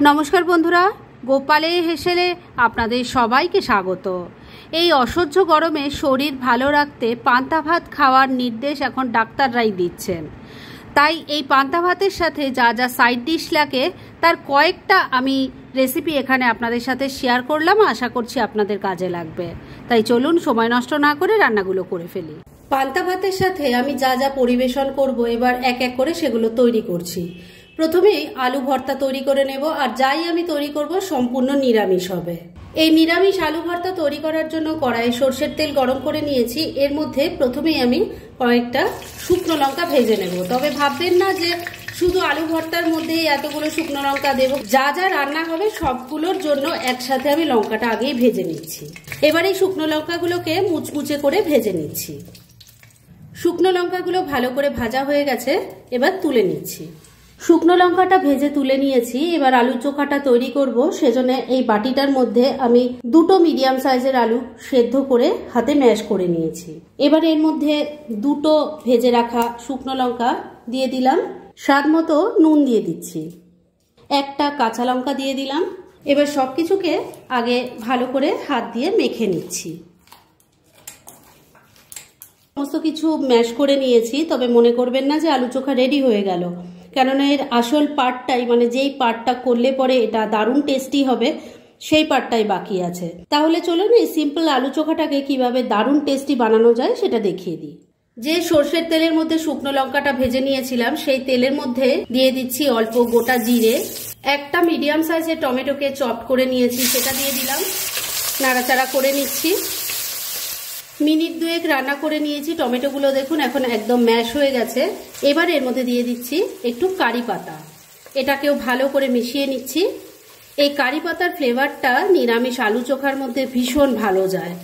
নমস্কার বন্ধুরা, গোপালে হেসেলে আপনাদের সবাইকে স্বাগত। এই অসহ্য গরমে শরীর ভালো রাখতে পান্তা ভাত খাওয়ার নির্দেশ এখন ডাক্তাররাই দিচ্ছেন। তাই এই পান্তা ভাতের সাথে যা যা সাইড ডিশ লাগে তার কয়েকটা আমি রেসিপি এখানে আপনাদের সাথে শেয়ার করলাম, আশা করছি আপনাদের কাজে লাগবে। তাই চলুন সময় নষ্ট না করে রান্নাগুলো করে ফেলি। পান্তা ভাতের সাথে আমি যা যা পরিবেশন করব এবার এক এক করে সেগুলো তৈরি করছি। প্রথমেই আলু ভর্তা তৈরি করে নেব, আর যাই আমি তৈরি করব সম্পূর্ণ নিরামিষ হবে। এই নিরামিষ আলু ভর্তা তৈরি করার জন্য কড়াইয়ে সরষের তেল গরম করে নিয়েছি। এর মধ্যে প্রথমেই আমি কয়েকটা শুকনো লঙ্কা ভেজে নেব। তবে ভাববেন না যে শুধু আলু ভর্তার মধ্যেই এতগুলো শুকনো লঙ্কা দেব, যা যা রান্না হবে সবগুলোর জন্য একসাথে আমি লঙ্কাটা আগেই ভেজে নিচ্ছি। এবার এই শুকনো লঙ্কাগুলোকে মুচমুচে করে ভেজে নিচ্ছি। শুকনো লঙ্কাগুলো ভালো করে ভাজা হয়ে গেছে, এবার তুলে নিচ্ছি। শুকনো লঙ্কাটা ভেজে তুলে নিয়েছি। এবার আলু চোখাটা তৈরি করব, সেজন্য এই বাটিটার মধ্যে আমি দুটো মিডিয়াম সাইজের আলু সেদ্ধ করে হাতে ম্যাশ করে নিয়েছি। এবার এর মধ্যে দুটো ভেজে রাখা শুকনো লঙ্কা দিয়ে দিলাম, স্বাদ মতো নুন দিয়ে দিচ্ছি, একটা কাঁচা লঙ্কা দিয়ে দিলাম। এবার সবকিছুকে আগে ভালো করে হাত দিয়ে মেখে নিচ্ছি। সমস্ত কিছু ম্যাশ করে নিয়েছি, তবে মনে করবেন না যে আলু চোখা রেডি হয়ে গেল, কেননা এর আসল পার্টটাই, মানে যেই পার্টটা করলে পরে এটা দারুণ টেস্টি হবে, সেই পার্টটাই বাকি আছে। তাহলে চলুন এই সিম্পল আলু চোখাটাকে কিভাবে দারুণ টেস্টি বানানো যায় সেটা দেখিয়ে দিই। যে সর্ষের তেলের মধ্যে শুকনো লঙ্কাটা ভেজে নিয়েছিলাম, সেই তেলের মধ্যে দিয়ে দিচ্ছি অল্প গোটা জিরে, একটা মিডিয়াম সাইজের টমেটোকে চপ করে নিয়েছি সেটা দিয়ে দিলাম, নাড়াচাড়া করে নিচ্ছি। মিনিট দুয়েক রান্না করে নিয়েছি। টমেটোগুলো দেখুন এখন একদম ম্যাশ হয়ে গেছে। এবার এর মধ্যে দিয়ে দিচ্ছি একটু কারি পাতা, এটাকেও ভালো করে মিশিয়ে নিচ্ছি। এই কারি পাতার ফ্লেভারটা নিরামিষ আলু চোখার মধ্যে ভীষণ ভালো যায়।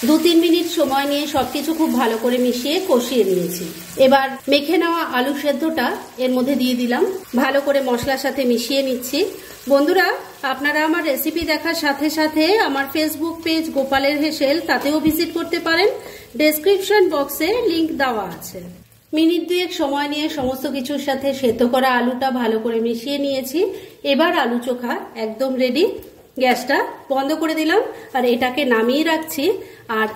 2-3 মিনিট সময় নিয়ে সবকিছু খুব ভালো করে মিশিয়ে কষিয়ে নিয়েছি। এবার মেখে নেওয়া আলু সেদ্ধটা এর মধ্যে দিয়ে দিলাম, ভালো করে মশলার সাথে মিশিয়ে নিচ্ছি। বন্ধুরা, আপনারা আমার রেসিপি দেখার সাথে সাথে আমার ফেসবুক পেজ গোপালের হেসেল, তাতেও ভিজিট করতে পারেন। ডেসক্রিপশন বক্সে লিংক দেওয়া আছে। মিনিট দুয়েক সময় নিয়ে সমস্ত কিছুর সাথে সেদ্ধ করা আলুটা ভালো করে মিশিয়ে নিয়েছি। এবার আলু চোখা একদম রেডি। গ্যাসটা বন্ধ করে দিলাম আর এটাকে নামিয়ে রাখছি। আর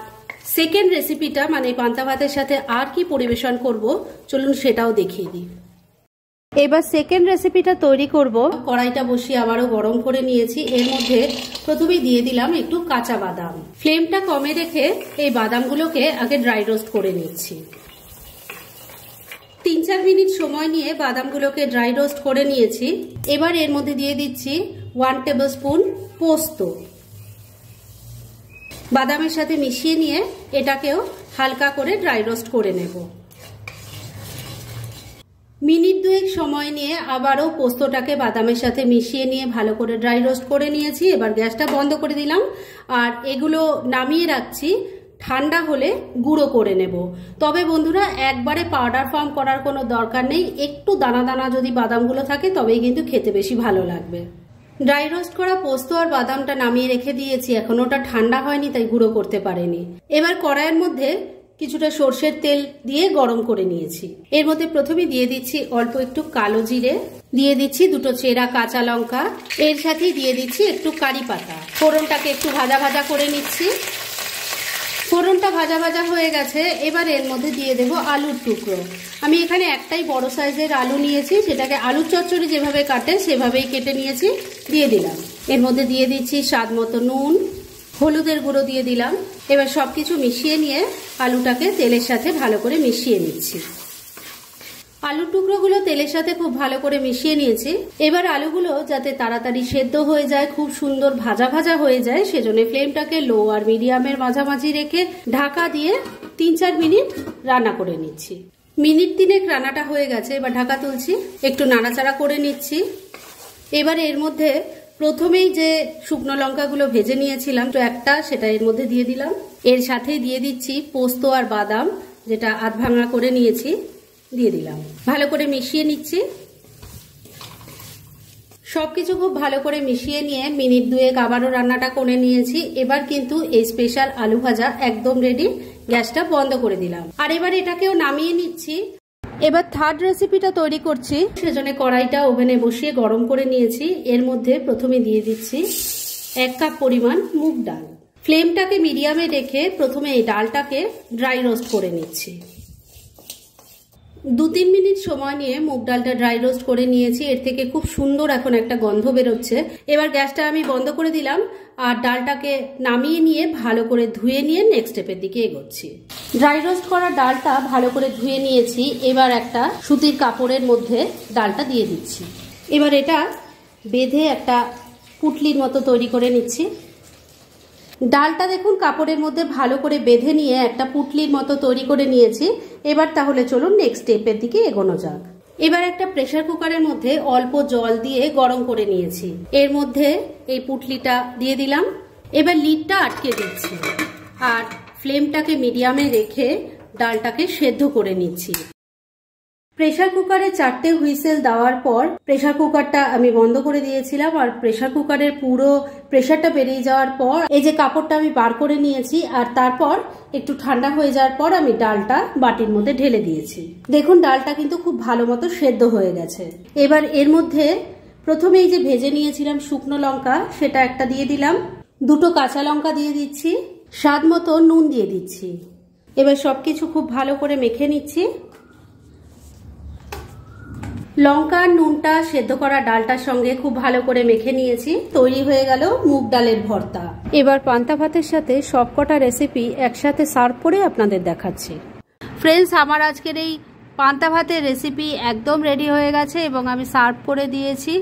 সেকেন্ড রেসিপিটা, মানে পান্তা ভাতের সাথে আর কি পরিবেশন করব, চলুন সেটাও দেখিয়ে দিই। এবার সেকেন্ড রেসিপিটা তৈরি করব। কড়াইটা বসিয়ে আবারও গরম করে নিয়েছি। এর মধ্যে প্রথমেই দিয়ে দিলাম একটু কাঁচা বাদাম। ফ্লেমটা কমে রেখে এই বাদামগুলোকে আগে ড্রাই রোস্ট করে নিচ্ছি। 3-4 মিনিট সময় নিয়ে বাদামগুলোকে ড্রাই রোস্ট করে নিয়েছি। এবার এর মধ্যে দিয়ে দিচ্ছি 1 টেবিল স্পুন পোস্ত। বাদামের সাথে মিশিয়ে নিয়ে এটাকেও হালকা করে ড্রাই রোস্ট করে নেব। মিনিট দুয়েক সময় নিয়ে আবারও পোস্তটাকে বাদামের সাথে মিশিয়ে নিয়ে ভালো করে ড্রাই রোস্ট করে নিয়েছি। এবার গ্যাসটা বন্ধ করে দিলাম আর এগুলো নামিয়ে রাখছি। ঠান্ডা হলে গুঁড়ো করে নেব। তবে বন্ধুরা, একবারে পাউডার ফর্ম করার কোনো দরকার নেই। একটু দানা দানা যদি বাদামগুলো থাকে তবেই কিন্তু খেতে বেশি ভালো লাগবে। ড্রাই রোস্ট করা পোস্ত আর বাদামটা নামিয়ে রেখে দিয়েছি, এখন ওটা ঠান্ডা হয়নি তাই গুঁড়ো করতে পারিনি। এবার কড়াইয়ের মধ্যে কিছুটা সর্ষের তেল দিয়ে গরম করে নিয়েছি। এর মধ্যে প্রথমে দিয়ে দিচ্ছি অল্প একটু কালো জিরে, দিয়ে দিচ্ছি দুটো চেরা কাঁচা লঙ্কা, এর সাথে দিয়ে দিচ্ছি একটু কারি পাতা। ফোড়নটাকে একটু ভাজা ভাজা করে নিচ্ছি। ফোড়নটা ভাজা ভাজা হয়ে গেছে। এবার এর মধ্যে দিয়ে দেব আলুর টুকরো। আমি এখানে একটাই বড় সাইজের আলু নিয়েছি, সেটাকে আলুর চচ্চড়ি যেভাবে কাটে সেভাবেই কেটে নিয়েছি, দিয়ে দিলাম। এর মধ্যে দিয়ে দিচ্ছি স্বাদ মতো নুন, হলুদের গুঁড়ো দিয়ে দিলাম। এবার সবকিছু মিশিয়ে নিয়ে আলুটাকে তেলের সাথে ভালো করে মিশিয়ে নিচ্ছি। আলুর টুকরোগুলো তেলের সাথে খুব ভালো করে মিশিয়ে নিয়েছি। এবার আলুগুলো যাতে তাড়াতাড়ি সেদ্ধ হয়ে যায়, খুব সুন্দর ভাজা ভাজা হয়ে যায়, সেজন্য ফ্লেমটাকে লো আর মিডিয়ামের মাঝামাঝি রেখে ঢাকা দিয়ে 3-4 মিনিট রান্না করে নিচ্ছি। মিনিট 3 রান্নাটা হয়ে গেছে। এবার ঢাকা তুলছি, একটু নাড়াচাড়া করে নিচ্ছি। এবার এর মধ্যে প্রথমেই যে শুকনো লঙ্কাগুলো ভেজে নিয়েছিলাম তো একটা, সেটা এর মধ্যে দিয়ে দিলাম। এর সাথে দিয়ে দিচ্ছি পোস্ত আর বাদাম, যেটা আধ ভাঙা করে নিয়েছি, দিয়ে দিলাম। ভালো করে মিশিয়ে নিচ্ছি। সবকিছু খুব ভালো করে মিশিয়ে নিয়ে মিনিট দুয়েক আবারও রান্নাটা করে নিয়েছি। এবার কিন্তু এই স্পেশাল আলু ভাজা একদম রেডি। গ্যাসটা বন্ধ করে দিলাম আর এবার এটাকেও নামিয়ে নিচ্ছি। এবার থার্ড রেসিপিটা তৈরি করছি। সেজন্য কড়াইটা ওভেনে বসিয়ে গরম করে নিয়েছি। এর মধ্যে প্রথমে দিয়ে দিচ্ছি 1 কাপ পরিমাণ মুগ ডাল। ফ্লেমটাকে মিডিয়ামে রেখে প্রথমে এই ডালটাকে ড্রাই রোস্ট করে নিচ্ছি। 2-3 মিনিট সময় নিয়ে মুগ ডালটা ড্রাই রোস্ট করে নিয়েছি। এর থেকে খুব সুন্দর এখন একটা গন্ধ বেরোচ্ছে। এবার গ্যাসটা আমি বন্ধ করে দিলাম আর ডালটাকে নামিয়ে নিয়ে ভালো করে ধুয়ে নিয়ে নেক্সট স্টেপের দিকে এগোচ্ছি। ড্রাই রোস্ট করা ডালটা ভালো করে ধুয়ে নিয়েছি। এবার একটা সুতির কাপড়ের মধ্যে ডালটা দিয়ে দিচ্ছি। এবার এটা বেঁধে একটা পুটলির মতো তৈরি করে নিচ্ছি। ডালটা দেখুন কাপড়ের মধ্যে ভালো করে বেঁধে নিয়ে একটা পুটলির মতো তৈরি করে নিয়েছি। এবার তাহলে চলুন নেক্সট স্টেপের দিকে এগোনো যাক। এবার একটা প্রেসার কুকারের মধ্যে অল্প জল দিয়ে গরম করে নিয়েছি। এর মধ্যে এই পুটলিটা দিয়ে দিলাম। এবার লিডটা আটকে দিচ্ছি আর ফ্লেমটাকে মিডিয়ামে রেখে ডালটাকে সেদ্ধ করে নিচ্ছি। প্রেসার কুকারে 4টে হুইসেল দেওয়ার পর প্রেসার কুকারটা আমি বন্ধ করে দিয়েছিলাম আর প্রেসার কুকারের পুরো প্রেসারটা বেরিয়ে যাওয়ার পর এই যে কাপড়টা আমি বার করে নিয়েছি আর তারপর একটু ঠান্ডা হয়ে যাওয়ার পর আমি ডালটা বাটির মধ্যে ঢেলে দিয়েছি। দেখুন ডালটা কিন্তু খুব ভালো মতো সেদ্ধ হয়ে গেছে। এবার এর মধ্যে প্রথমে এই যে ভেজে নিয়েছিলাম শুকনো লঙ্কা সেটা একটা দিয়ে দিলাম, 2টো কাঁচা লঙ্কা দিয়ে দিচ্ছি, স্বাদ মতো নুন দিয়ে দিচ্ছি। এবার সবকিছু খুব ভালো করে মেখে নিচ্ছি। লঙ্কা আর নুনটা সেদ্ধ করা ডালটার সঙ্গে খুব ভালো করে মেখে নিয়েছি। তৈরি হয়ে গেল মুগ ডালের ভর্তা। এবার পান্তা ভাতের সাথে সবকটা রেসিপি একসাথে সার্ভ করে আপনাদের দেখাচ্ছি। ফ্রেন্ডস, আমার আজকের এই পান্তা ভাতের রেসিপি একদম রেডি হয়ে গেছে এবং আমি সার্ভ করে দিয়েছি।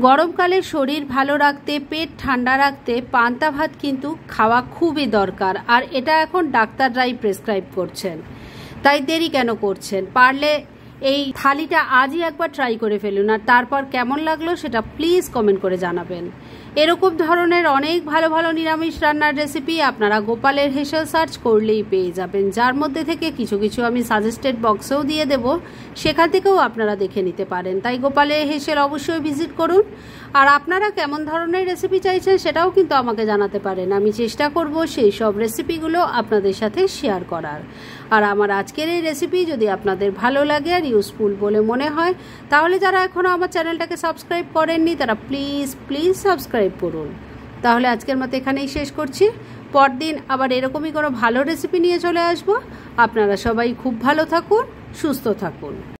গরমকালে শরীর ভালো রাখতে, পেট ঠান্ডা রাখতে পান্তা ভাত কিন্তু খাওয়া খুবই দরকার। আর এটা এখন ডাক্তাররাই প্রেসক্রাইব করছেন, তাই দেরি কেন করছেন? পারলে এই থালিটা আজই একবার ট্রাই করে ফেলুন আর তারপর কেমন লাগলো সেটা প্লিজ কমেন্ট করে জানাবেন। এরকম ধরনের অনেক ভালো ভালো নিরামিষ রান্নার রেসিপি আপনারা গোপালের হেসেল সার্চ করলেই পেয়ে যাবেন, যার মধ্যে থেকে কিছু কিছু আমি সাজেস্টেড বক্সেও দিয়ে দেব, সেখান থেকেও আপনারা দেখে নিতে পারেন। তাই গোপালের হেসেল অবশ্যই ভিজিট করুন। আর আপনারা কেমন ধরনের রেসিপি চাইছেন সেটাও কিন্তু আমাকে জানাতে পারেন। আমি চেষ্টা করব সেই সব রেসিপিগুলো আপনাদের সাথে শেয়ার করার। আর আমার আজকের এই রেসিপি যদি আপনাদের ভালো লাগে আর ইউজফুল বলে মনে হয় তাহলে যারা এখনও আমার চ্যানেলটাকে সাবস্ক্রাইব করেননি তারা প্লিজ সাবস্ক্রাইব করুন। তাহলে আজকের মতো এখানেই শেষ করছি। পরদিন আবার এরকমই কোনো ভালো রেসিপি নিয়ে চলে আসব। আপনারা সবাই খুব ভালো থাকুন, সুস্থ থাকুন।